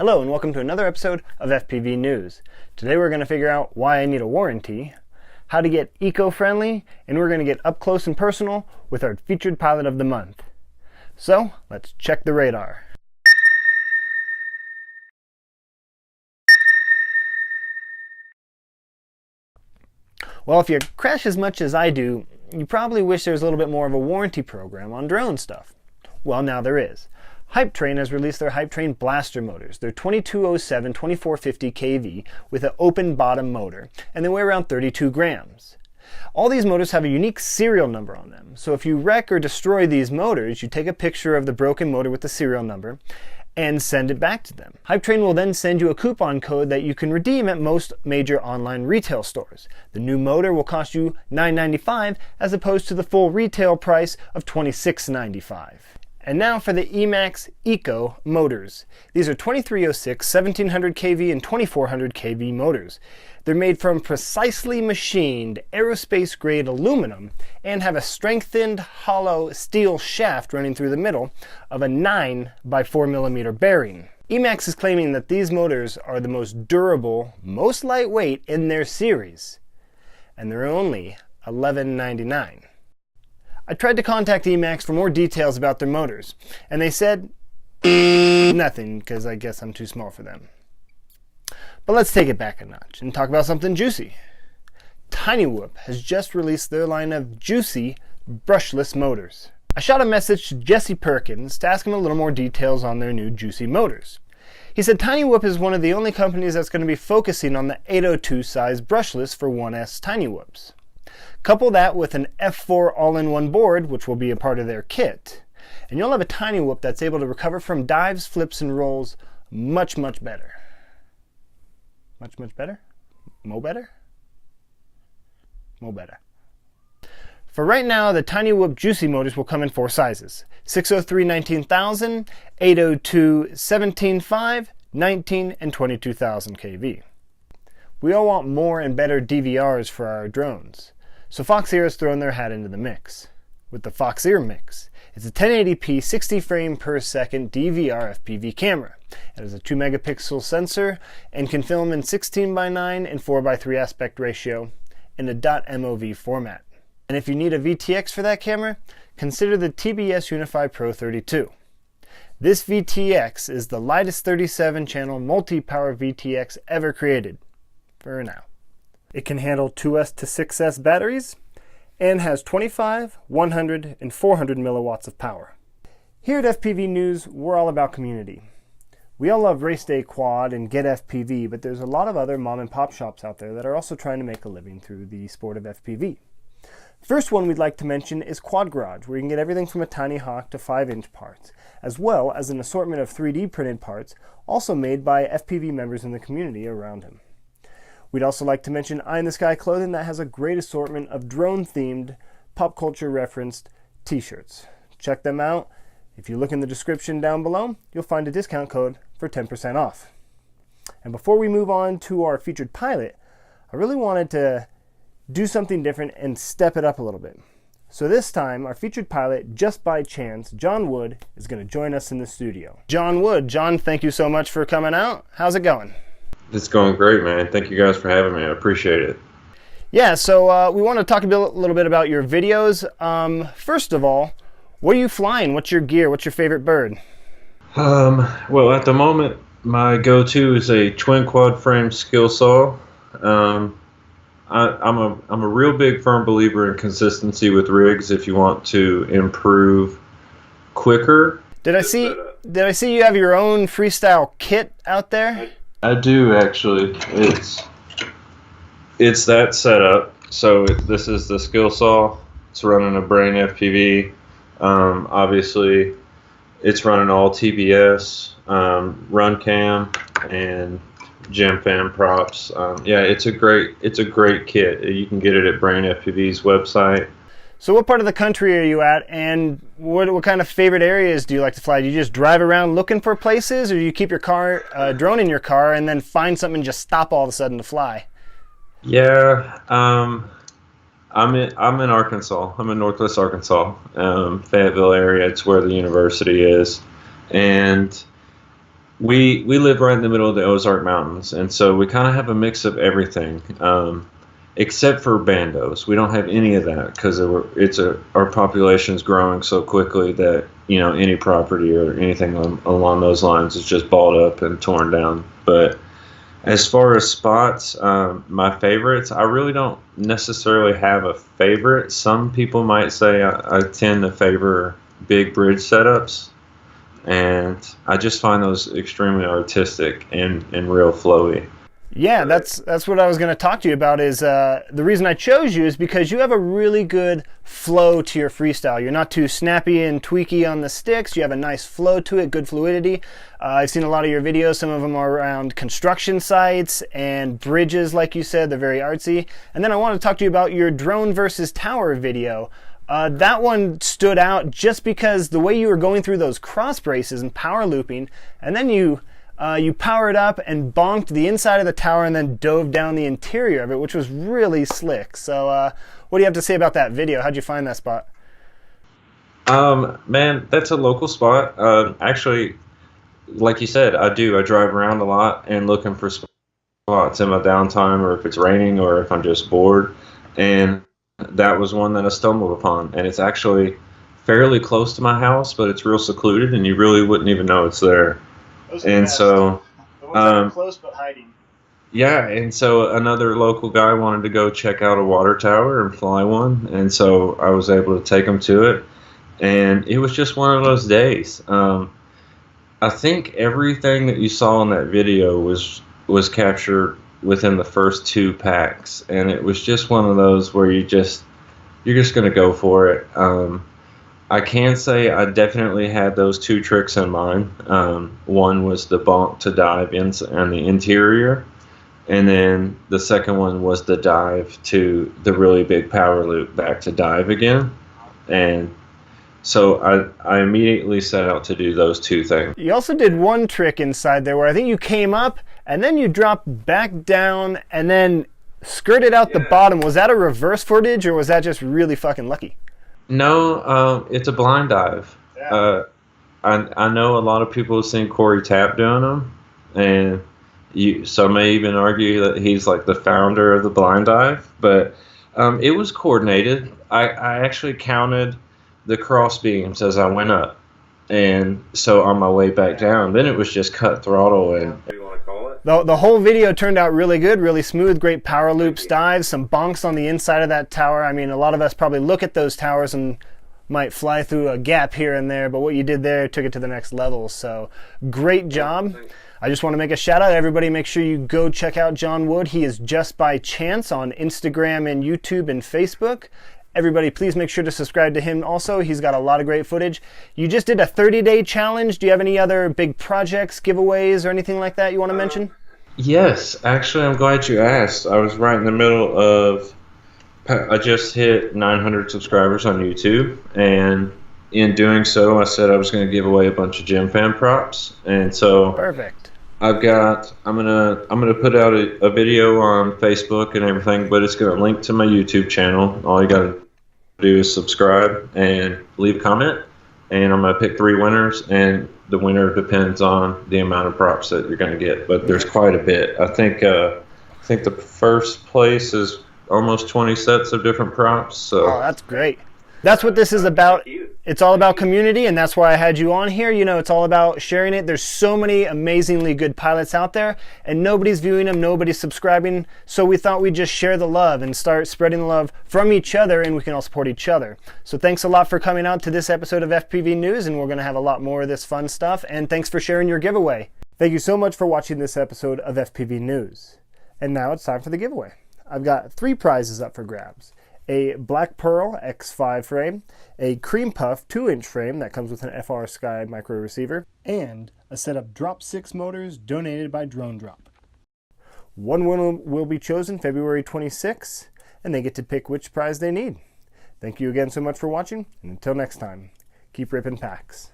Hello and welcome to another episode of FPV News. Today we're going to figure out why I need a warranty, how to get eco-friendly, and we're going to get up close and personal with our featured pilot of the month. So let's check the radar. Well, if you crash as much as I do, you probably wish there was a little bit more of a warranty program on drone stuff. Well, now there is. Hypetrain has released their hypetrain blaster motors. They're 2207 2450 kV with an open bottom motor, and they weigh around 32 grams. All these motors have a unique serial number on them, so if you wreck or destroy these motors, you take a picture of the broken motor with the serial number and send it back to them. Hypetrain will then send you a coupon code that you can redeem at most major online retail stores. The new motor will cost you $9.95 as opposed to the full retail price of $26.95. And now for the emax Eco motors. These are 2306, 1700 kV, and 2400 kV motors. They're made from precisely machined aerospace-grade aluminum and have a strengthened hollow steel shaft running through the middle of a 9 by 4 millimeter bearing. Emax is claiming that these motors are the most durable, most lightweight in their series, and they're only $11.99. I tried to contact Emax for more details about their motors, and they said nothing, because I guess I'm too small for them. But let's take it back a notch and talk about something juicy. tinywhoop has just released their line of juicy brushless motors. I shot a message to Jesse Perkins to ask him a little more details on their new juicy motors. He said tinywhoop is one of the only companies that's going to be focusing on the 802 size brushless for 1S tinywhoops. Couple that with an F4 all-in-one board, which will be a part of their kit, and you'll have a tinywhoop that's able to recover from dives, flips, and rolls much, much better. Much, much better? Mo better? Mo better. For right now, the tinywhoop juicy motors will come in 4 sizes: 603 19,000, 802 17.5, 19, and 22,000 kV. We all want more and better DVRs for our drones. So foxeer has thrown their hat into the mix with the foxeer mix. It's a 1080p 60 frame per second DVR FPV camera. It has a 2 megapixel sensor and can film in 16:9 and 4:3 aspect ratio in a .mov format. And if you need a VTX for that camera, consider the TBS Unify Pro 32. This VTX is the lightest 37 channel multi-power VTX ever created, for now. It can handle 2S to 6S batteries and has 25, 100, and 400 milliwatts of power. Here at FPV News, we're all about community. We all love Race Day Quad and Get FPV, but there's a lot of other mom and pop shops out there that are also trying to make a living through the sport of FPV. First one we'd like to mention is Quad Garage, where you can get everything from a tiny hawk to 5-inch parts, as well as an assortment of 3D printed parts, also made by FPV members in the community around him. We'd also like to mention Eye in the Sky Clothing that has a great assortment of drone-themed, pop culture referenced t-shirts. Check them out. If you look in the description down below, you'll find a discount code for 10% off. And before we move on to our featured pilot, I really wanted to do something different and step it up a little bit. So this time, our featured pilot, just by chance, John Wood, is going to join us in the studio. John Wood. John, thank you so much for coming out. How's it going? It's going great, man. Thank you guys for having me. I appreciate it. Yeah, so we want to talk a little bit about your videos. First of all, what are you flying? What's your gear? What's your favorite bird? Well, at the moment, my go-to is a twin quad frame skill saw. I'm a real big firm believer in consistency with rigs if you want to improve quicker. Did I see you have your own freestyle kit out there? I do, actually. It's that setup. So this is the skill saw. It's running a Brain FPV. Obviously, it's running all TBS, run cam, and gem fan props. Yeah, it's a great kit. You can get it at Brain FPV's website. So what part of the country are you at, and what kind of favorite areas do you like to fly? Do you just drive around looking for places, or do you keep your drone in your car and then find something and just stop all of a sudden to fly? Yeah, I'm in Arkansas. I'm in Northwest Arkansas, Fayetteville area. It's where the university is, and We live right in the middle of the Ozark Mountains, and so we kind of have a mix of everything, except for bandos. We don't have any of that because our population is growing so quickly that any property or anything along those lines is just balled up and torn down. But as far as spots, my favorites, I really don't necessarily have a favorite. Some people might say I tend to favor big bridge setups, and I just find those extremely artistic and real flowy. Yeah, that's what I was going to talk to you about. Is the reason I chose you is because you have a really good flow to your freestyle. You're not too snappy and tweaky on the sticks. You have a nice flow to it, good fluidity. I've seen a lot of your videos. Some of them are around construction sites and bridges, like you said. They're very artsy. And then I want to talk to you about your drone versus tower video. That one stood out just because the way you were going through those cross braces and power looping, and then you powered up and bonked the inside of the tower and then dove down the interior of it, which was really slick. So what do you have to say about that video? How'd you find that spot? Man, that's a local spot. Actually, like you said, I drive around a lot and looking for spots in my downtime, or if it's raining or if I'm just bored. And that was one that I stumbled upon. And it's actually fairly close to my house, but it's real secluded and you really wouldn't even know it's there. And so, close but hiding. yeah, and so another local guy wanted to go check out a water tower and fly one, and so I was able to take him to it, and it was just one of those days. I think everything that you saw in that video was captured within the first 2 packs, and it was just one of those where you're just gonna go for it. I can say I definitely had those 2 tricks in mind. One was the bonk to dive on the interior, and then the second one was the dive to the really big power loop back to dive again. And so I immediately set out to do those 2 things. You also did one trick inside there where I think you came up and then you dropped back down and then skirted out the bottom. Was that a reverse footage or was that just really fucking lucky? No, it's a blind dive. Yeah. I know a lot of people have seen Corey Tapp doing them, and some may even argue that he's like the founder of the blind dive. But it was coordinated. I actually counted the cross beams as I went up, and so on my way back down, then it was just cut throttle and. The whole video turned out really good, really smooth, great power loops, dives, some bonks on the inside of that tower. I mean, a lot of us probably look at those towers and might fly through a gap here and there, but what you did there took it to the next level. So great job. I just want to make a shout out. Everybody make sure you go check out John Wood. He is Just By Chance on Instagram and YouTube and Facebook. Everybody, please make sure to subscribe to him also. He's got a lot of great footage. You just did a 30-day challenge. Do you have any other big projects, giveaways, or anything like that you want to mention? Yes, actually, I'm glad you asked. I was right in the middle of... I just hit 900 subscribers on YouTube, and in doing so, I said I was going to give away a bunch of Gym Fan props, and so... Perfect. I'm gonna put out a video on Facebook and everything, but it's gonna link to my YouTube channel. All you gotta do is subscribe and leave a comment, and I'm gonna pick 3 winners, and the winner depends on the amount of props that you're gonna get. But there's quite a bit. I think the first place is almost 20 sets of different props. So. Oh, that's great. That's what this is about. It's all about community, and that's why I had you on here. You know, it's all about sharing it. There's so many amazingly good pilots out there, and nobody's viewing them, nobody's subscribing. So we thought we'd just share the love and start spreading the love from each other, and we can all support each other. So thanks a lot for coming out to this episode of FPV News, and we're going to have a lot more of this fun stuff. And thanks for sharing your giveaway. Thank you so much for watching this episode of FPV News. And now it's time for the giveaway. I've got 3 prizes up for grabs. A Black Pearl X5 frame, a Cream Puff 2-inch frame that comes with an FR Sky micro receiver, and a set of Drop 6 motors donated by Drone Drop. One winner will be chosen February 26th, and they get to pick which prize they need. Thank you again so much for watching, and until next time, keep ripping packs.